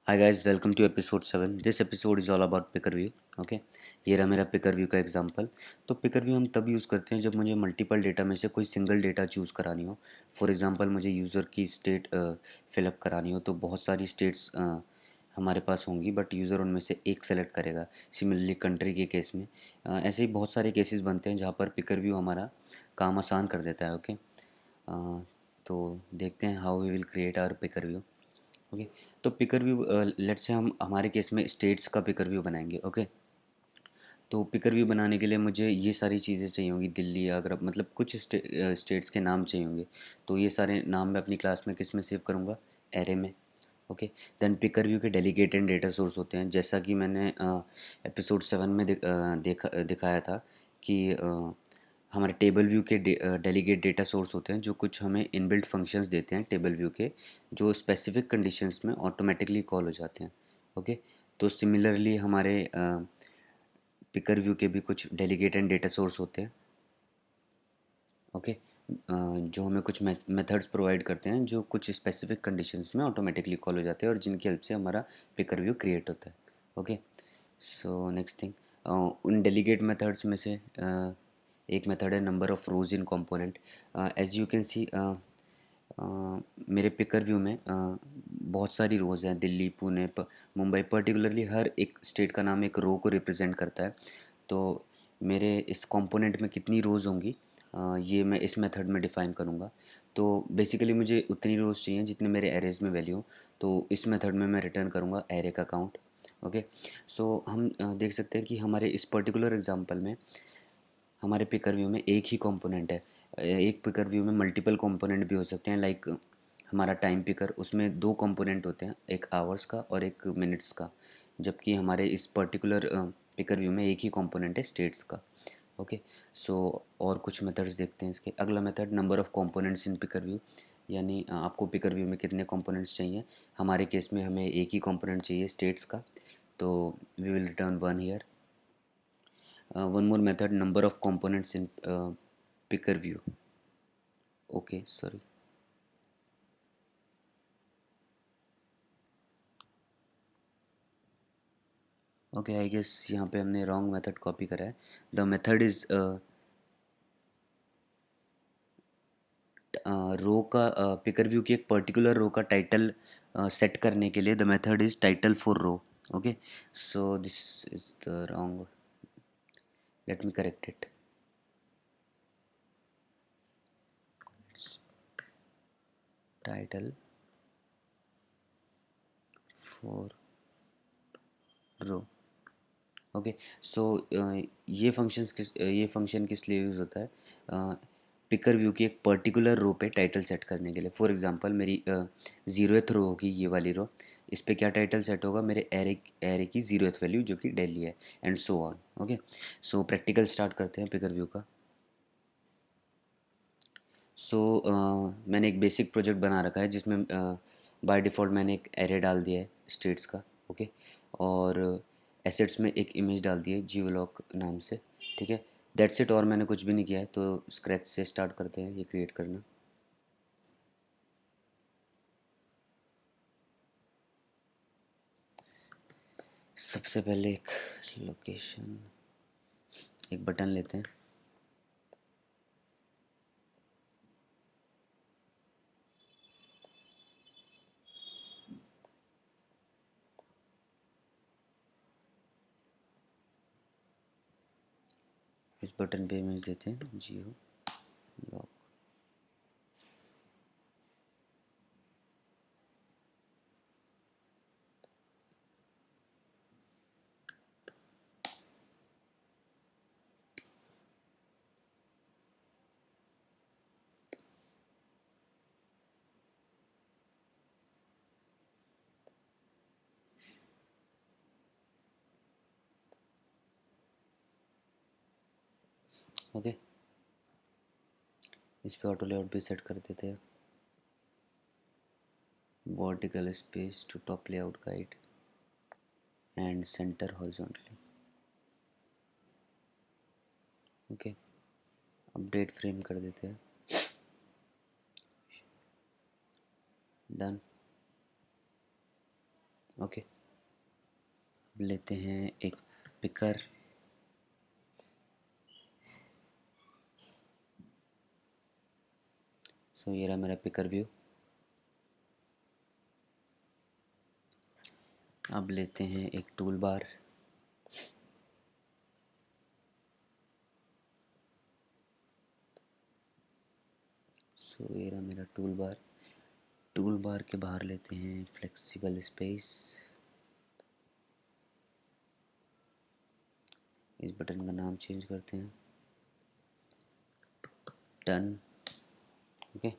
Hi guys, welcome to episode 7। This episode is all about picker view. Okay, ये रहा मेरा picker view का example. तो picker view हम तब यूज़ करते हैं जब मुझे मल्टीपल डेटा में से कोई सिंगल डेटा चूज़ करानी हो। फॉर एग्जांपल, मुझे यूज़र की स्टेट फिलअप करानी हो, तो बहुत सारी स्टेट्स हमारे पास होंगी, बट यूज़र उनमें से एक सेलेक्ट करेगा। सिमिलरली कंट्री के केस में ऐसे ही बहुत सारे केसेस बनते हैं जहाँ पर पिकर व्यू हमारा काम आसान कर देता है। ओके, तो देखते हैं how we will create our picker view. Okay, तो पिकर व्यू लेट्स से हम हमारे केस में स्टेट्स का पिकर व्यू बनाएंगे। ओके, तो पिकर व्यू बनाने के लिए मुझे ये सारी चीज़ें चाहिए होंगी, दिल्ली, आगरा, मतलब कुछ स्टेट्स के नाम चाहिए होंगे। तो ये सारे नाम मैं अपनी क्लास में किस में सेव करूँगा? एरे में। ओके, देन पिकर व्यू के डेलीगेट एंड डेटा सोर्स होते हैं, जैसा कि मैंने एपिसोड 7 में दिखाया था कि हमारे टेबल व्यू के डेलीगेट डेटा सोर्स होते हैं, जो कुछ हमें इनबिल्ट फंक्शंस देते हैं टेबल व्यू के, जो स्पेसिफिक कंडीशंस में ऑटोमेटिकली कॉल हो जाते हैं। ओके, तो सिमिलरली हमारे पिकर व्यू के भी कुछ डेलीगेट एंड डेटा सोर्स होते हैं। ओके, जो हमें कुछ मेथड्स प्रोवाइड करते हैं, जो कुछ स्पेसिफिक कंडीशंस में ऑटोमेटिकली कॉल हो जाते हैं और जिनकी हेल्प से हमारा पिकर व्यू क्रिएट होता है। ओके, सो नेक्स्ट थिंग, उन डेलीगेट मेथड्स में से एक मेथड है number of rows in component. As you can see, मेरे पिकर व्यू में बहुत सारी रोज़ हैं, दिल्ली, पुणे, मुंबई, पर्टिकुलरली हर एक स्टेट का नाम एक रो को रिप्रेजेंट करता है। तो मेरे इस कंपोनेंट में कितनी रोज़ होंगी, ये मैं इस मेथड में डिफ़ाइन करूँगा। तो बेसिकली मुझे उतनी रोज़ चाहिए जितने मेरे एरेज में वैल्यू हो, तो इस मेथड में मैं रिटर्न करूँगा एरे का काउंट। ओके, सो हम देख सकते हैं कि हमारे इस पर्टिकुलर एग्जांपल में हमारे पिकर व्यू में एक ही कंपोनेंट है। एक पिकर व्यू में मल्टीपल कंपोनेंट भी हो सकते हैं, लाइक हमारा टाइम पिकर, उसमें दो कंपोनेंट होते हैं, एक आवर्स का और एक मिनट्स का, जबकि हमारे इस पर्टिकुलर पिकर व्यू में एक ही कंपोनेंट है स्टेट्स का। ओके, सो और कुछ मेथड्स देखते हैं इसके। अगला method number of components in picker view, यानी आपको पिकर व्यू में कितने कंपोनेंट्स चाहिए। हमारे केस में हमें एक ही कंपोनेंट चाहिए स्टेट्स का, तो we will return one here. One more method, number of components in picker view. Okay, sorry. Okay, I guess यहाँ पे हमने wrong method copy करा है. The method is रो का, पिकर व्यू की एक पर्टिकुलर रो का टाइटल सेट करने के लिए the method is title for row. Okay, so this is the wrong, let me correct it. Title for row. Okay, so ये फंक्शन किस लिए यूज़ होता है? पिकर व्यू की एक पर्टिकुलर रो पे टाइटल सेट करने के लिए. फॉर एग्जांपल, मेरी ज़ीरोथ रो होगी, ये वाली रो. इस पे क्या टाइटल सेट होगा? मेरे एरे की ज़ीरोथ वैल्यू, जो कि दिल्ली है, and so on. Okay, so practical start करते हैं पिकर व्यू का. सो मैंने एक बेसिक प्रोजेक्ट बना रखा है जिसमें बाय डिफ़ॉल्ट मैंने एक एरे डाल दिया है स्टेट्स का. ओके, और एसेट्स में एक इमेज डाल दी है जियोलॉक नाम से. ठीक है, दैट्स इट, और मैंने कुछ भी नहीं किया है. तो स्क्रैच से स्टार्ट करते हैं ये क्रिएट करना. सबसे पहले एक लोकेशन, एक बटन लेते हैं. इस बटन पे इमेज देते हैं जियो लॉक. ओके, इस पे ऑटो लेआउट भी सेट कर देते हैं. Vertical space to top layout guide and centre horizontally. Okay, update frame कर देते हैं. डन. ओके, अब लेते हैं एक पिकर, सो ये रहा मेरा पिकर व्यू। अब लेते हैं एक टूल बार, सो ये रहा मेरा टूल बार। टूल बार के बाहर लेते हैं फ्लेक्सिबल स्पेस, इस बटन का नाम चेंज करते हैं, done. Okay,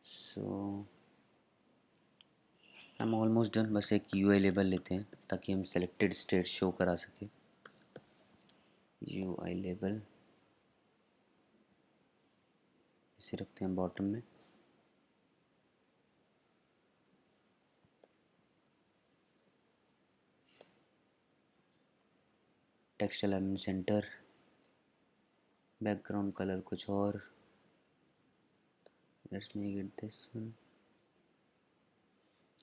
so I am almost done. बस एक यूआई लेबल लेते हैं ताकि हम सेलेक्टेड स्टेट शो करा सकें। यूआई लेबल इसे रखते हैं बॉटम में। Text alignment centre, background colour कुछ और, let's make it this one.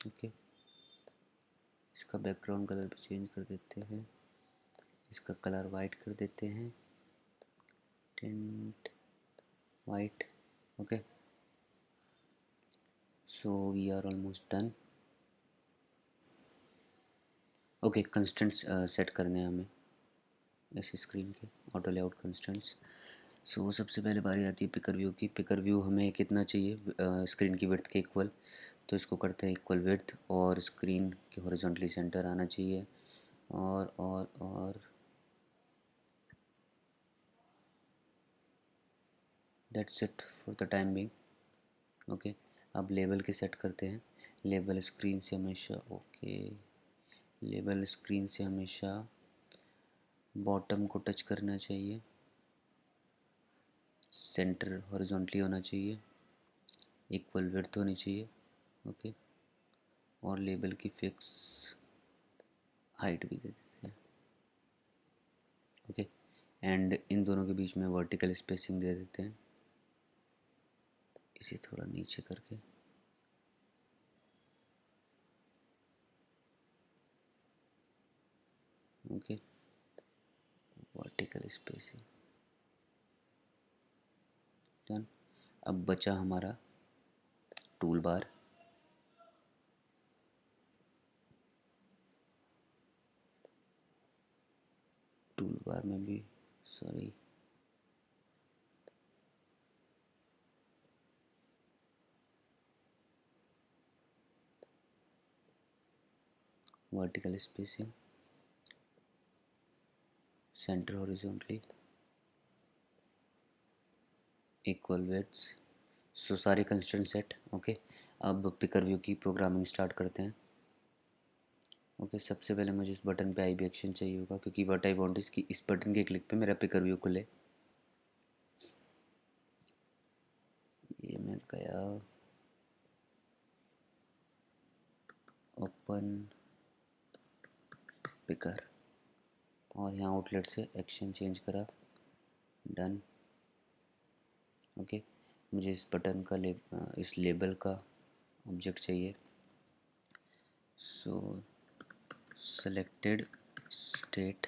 Okay, इसका बैकग्राउंड कलर भी चेंज कर देते हैं, इसका कलर वाइट कर देते हैं, tint white. Okay, so we are almost done. Okay, constants set करने हैं हमें इस स्क्रीन के, ऑटो लेआउट कंस्टेंट्स। सो सबसे पहले बारी आती है पिकर व्यू की। पिकर व्यू हमें कितना चाहिए स्क्रीन की विड्थ के इक्वल, तो इसको करते हैं इक्वल विड्थ, और स्क्रीन के हॉरिजॉन्टली सेंटर आना चाहिए, और that's it for the time being. Okay, अब लेबल के सेट करते हैं। लेबल स्क्रीन से हमेशा, ओके, लेबल स्क्रीन से हमेशा बॉटम को टच करना चाहिए, सेंटर हॉरिजॉन्टली होना चाहिए, इक्वल विड्थ होनी चाहिए। ओके, और लेबल की फिक्स हाइट भी दे देते हैं। ओके, एंड इन दोनों के बीच में वर्टिकल स्पेसिंग दे देते हैं, इसे थोड़ा नीचे करके। Okay, vertical spacing done. अब बचा हमारा टूल बार। टूल बार में भी, sorry, vertical spacing, centre horizontally, equal widths. So सारे कंस्ट्रेंट सेट। ओके, अब पिकर व्यू की प्रोग्रामिंग स्टार्ट करते हैं। ओके, सबसे पहले मुझे इस बटन पे आई बी एक्शन चाहिए होगा, क्योंकि व्हाट आई वांट इस कि इस बटन के क्लिक पे मेरा पिकर व्यू खुले। ये मैं गया ओपन पिकर, और यहाँ आउटलेट से एक्शन चेंज करा, डन। ओके, मुझे इस बटन का इस लेबल का ऑब्जेक्ट चाहिए, सो सेलेक्टेड स्टेट,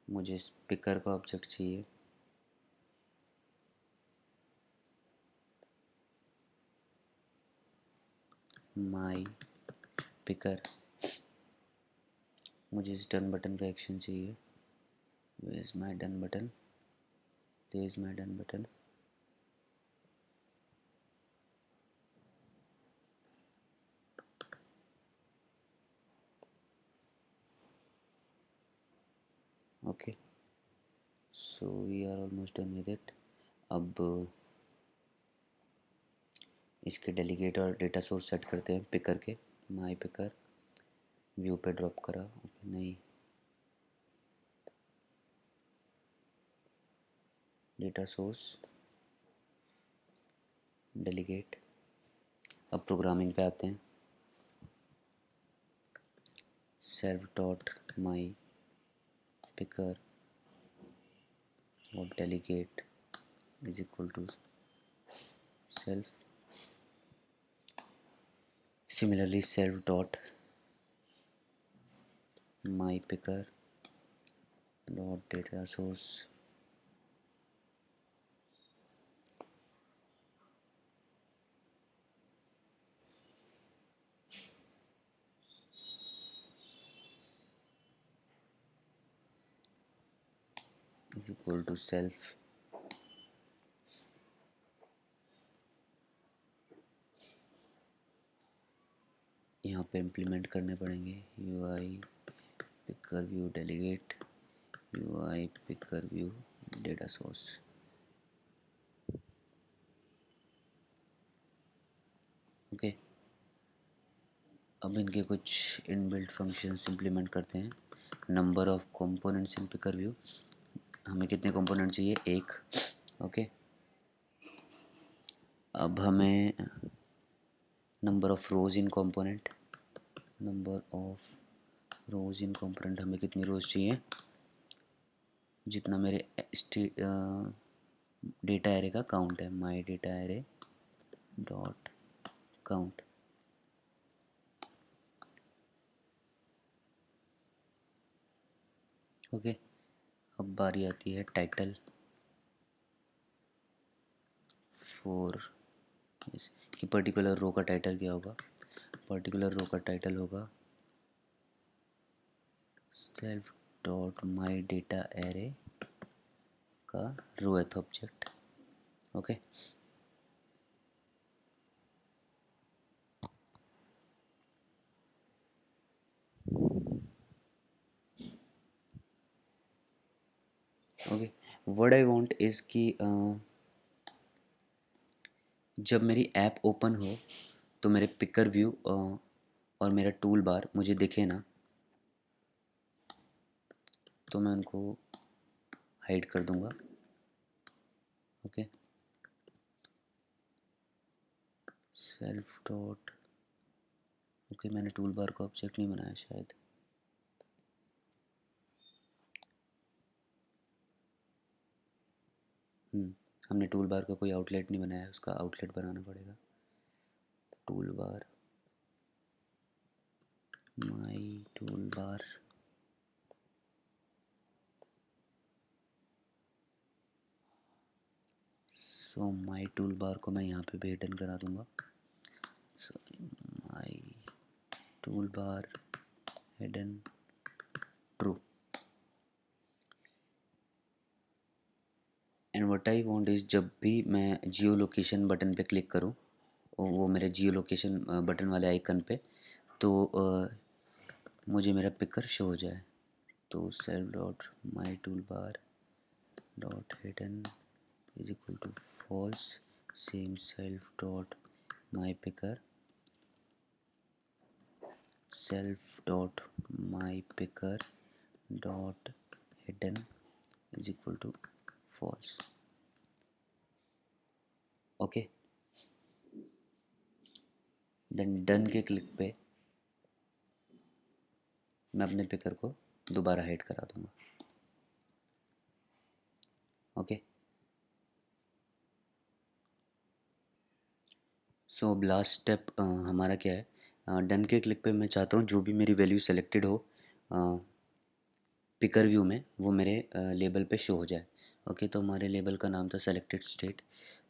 मुझे इस पिकर का ऑब्जेक्ट चाहिए, माई पिकर, मुझे इस डन बटन का एक्शन चाहिए, where is my done button, there is my done button. Okay, so we are almost done with it. अब इसके डेलीगेट और डेटा सोर्स सेट करते हैं पिकर के। माई पिकर, व्यू पे ड्रॉप करा, ओके, नहीं, डेटा सोर्स डेलीगेट। अब प्रोग्रामिंग पे आते हैं। सेल्फ डॉट माई पिकर और delegate is equal to self Similarly, self dot my picker dot data source is equal to self यहाँ पे इम्प्लीमेंट करने पड़ेंगे UI picker view delegate UI picker view data source। Okay, अब इनके कुछ inbuilt functions implement करते हैं। Number of components in picker view, हमें कितने कंपोनेंट चाहिए? एक। ओके, अब हमें number of rose in component, number of rose in component हमें कितनी रोज चाहिए? जितना मेरे डेटा एरे का काउंट है, my data array dot count. Okay, अब बारी आती है टाइटल फॉर कि पर्टिकुलर रो का टाइटल क्या होगा? पर्टिकुलर रो का टाइटल होगा self dot my data array का रोएथ object. Okay, okay, what I want is कि जब मेरी ऐप ओपन हो तो मेरे पिकर व्यू और मेरा टूल बार मुझे दिखे ना, तो मैं उनको हाइड कर दूंगा। ओके, सेल्फ डॉट, ओके, मैंने टूल बार को ऑब्जेक्ट नहीं बनाया शायद। हमने टूल बार का कोई आउटलेट नहीं बनाया, उसका आउटलेट बनाना पड़ेगा। Tool bar, my tool bar, so my tool bar को मैं यहाँ पे भी हिडन करा दूंगा। So my tool bar hidden true. And what I want is जब भी मैं जियो लोकेशन बटन पे क्लिक करूँ, वो मेरे जियो लोकेशन बटन वाले आइकन पे, तो मुझे मेरा पिकर शो हो जाए। तो self dot my tool bar dot hidden is equal to false, same self dot my picker, self dot my picker dot hidden is equal to false. Okay, then done के click पे मैं अपने picker को दोबारा hide करा दूंगा। Okay, सो अब last step हमारा क्या है? डन के क्लिक पे मैं चाहता हूँ जो भी मेरी वैल्यू सेलेक्टेड हो पिकर व्यू में, वो मेरे लेबल पे शो हो जाए। ओके, तो हमारे लेबल का नाम था सेलेक्टेड स्टेट,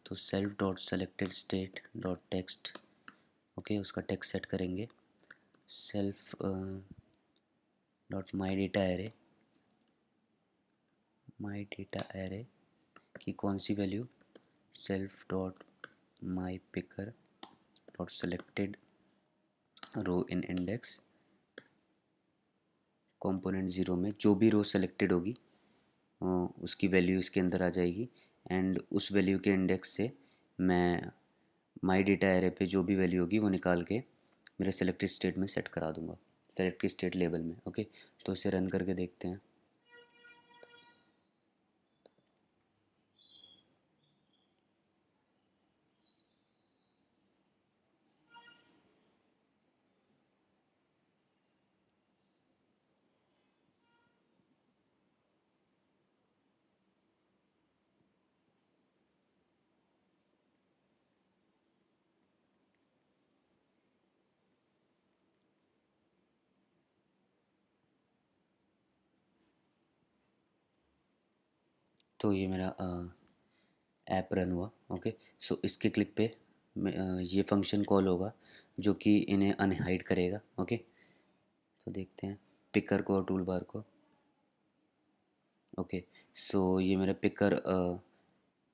तो self dot selected state dot text. Okay, उसका टेक्स्ट सेट करेंगे self dot my data array, my data array की कौन सी value? Self dot my picker dot selected row in index component zero में जो भी रो selected होगी उसकी वैल्यू इसके अंदर आ जाएगी। एंड उस वैल्यू के इंडेक्स से मैं माई डेटा एरे पे जो भी वैल्यू होगी वो निकाल के मेरे सेलेक्टेड स्टेट में सेट करा दूंगा, सेलेक्टेड स्टेट लेबल में। ओके, तो इसे रन करके देखते हैं। तो ये मेरा ऐप रन हुआ। ओके, सो इसके क्लिक पे ये फंक्शन कॉल होगा जो कि इन्हें अनहाइड करेगा। ओके, तो देखते हैं पिकर को और टूल बार को। ओके, सो ये मेरा पिकर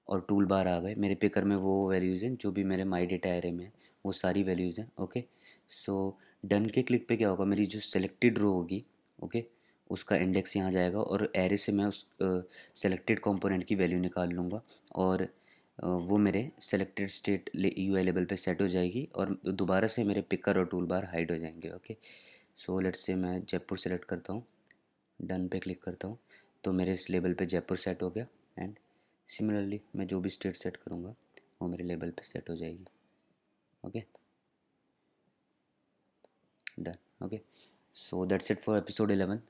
और टूल बार आ गए। मेरे पिकर में वो वैल्यूज़ हैं जो भी मेरे माई डेटा एरे में हैं, वो सारी वैल्यूज़ हैं। ओके, सो डन के क्लिक पे क्या होगा, मेरी जो सेलेक्टेड रो होगी, ओके, उसका इंडेक्स यहाँ जाएगा और एरे से मैं उस सेलेक्टेड कंपोनेंट की वैल्यू निकाल लूँगा और वो मेरे सेलेक्टेड स्टेट यूआई लेवल पे सेट हो जाएगी और दोबारा से मेरे पिकर और टूल बार हाइड हो जाएंगे। ओके, सो लेट्स से मैं जयपुर सेलेक्ट करता हूँ, डन पे क्लिक करता हूँ, तो मेरे इस लेवल पे जयपुर सेट हो गया। एंड सिमिलरली मैं जो भी स्टेट सेट करूँगा वो मेरे लेवल पे सेट हो जाएगी। Okay, done. Okay, so that's it for episode 11।